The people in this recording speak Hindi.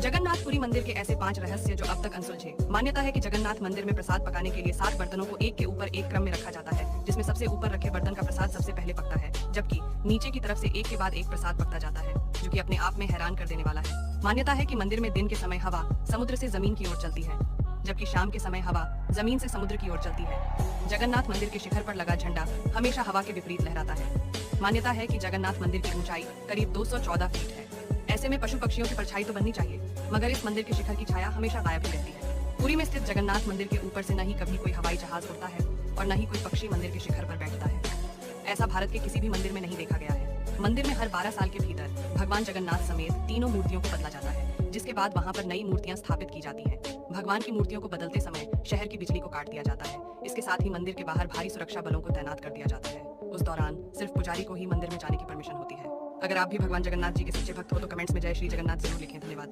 जगन्नाथपुरी मंदिर के ऐसे 5 रहस्य जो अब तक अनसुलझे। मान्यता है कि जगन्नाथ मंदिर में प्रसाद पकाने के लिए 7 बर्तनों को एक के ऊपर एक क्रम में रखा जाता है, जिसमें सबसे ऊपर रखे बर्तन का प्रसाद सबसे पहले पकता है, जबकि नीचे की तरफ से एक के बाद एक प्रसाद पकता जाता है, जो कि अपने आप में हैरान कर देने वाला है। मान्यता है कि मंदिर में दिन के समय हवा समुद्र से जमीन की ओर चलती है, जबकि शाम के समय हवा जमीन से समुद्र की ओर चलती है। जगन्नाथ मंदिर के शिखर पर लगा झंडा हमेशा हवा के विपरीत लहराता है। मान्यता है कि जगन्नाथ मंदिर की ऊंचाई करीब 214 फीट है। ऐसे में पशु पक्षियों की परछाई तो बननी चाहिए, मगर इस मंदिर के शिखर की छाया हमेशा गायब ही रहती है। पुरी में स्थित जगन्नाथ मंदिर के ऊपर से न ही कभी कोई हवाई जहाज उड़ता है और न ही कोई पक्षी मंदिर के शिखर पर बैठता है। ऐसा भारत के किसी भी मंदिर में नहीं देखा गया है। मंदिर में हर 12 साल के भीतर भगवान जगन्नाथ समेत तीनों मूर्तियों को बदला जाता है, जिसके बाद वहां पर नई मूर्तियां स्थापित की जाती हैं। भगवान की मूर्तियों को बदलते समय शहर की बिजली को काट दिया जाता है। इसके साथ ही मंदिर के बाहर भारी सुरक्षा बलों को तैनात कर दिया जाता है। उस दौरान सिर्फ पुजारी को ही मंदिर में जाने की परमिशन होती है। अगर आप भी भगवान जगन्नाथ जी के सच्चे भक्त हो तो कमेंट्स में जय श्री जगन्नाथ जरूर लिखें। धन्यवाद।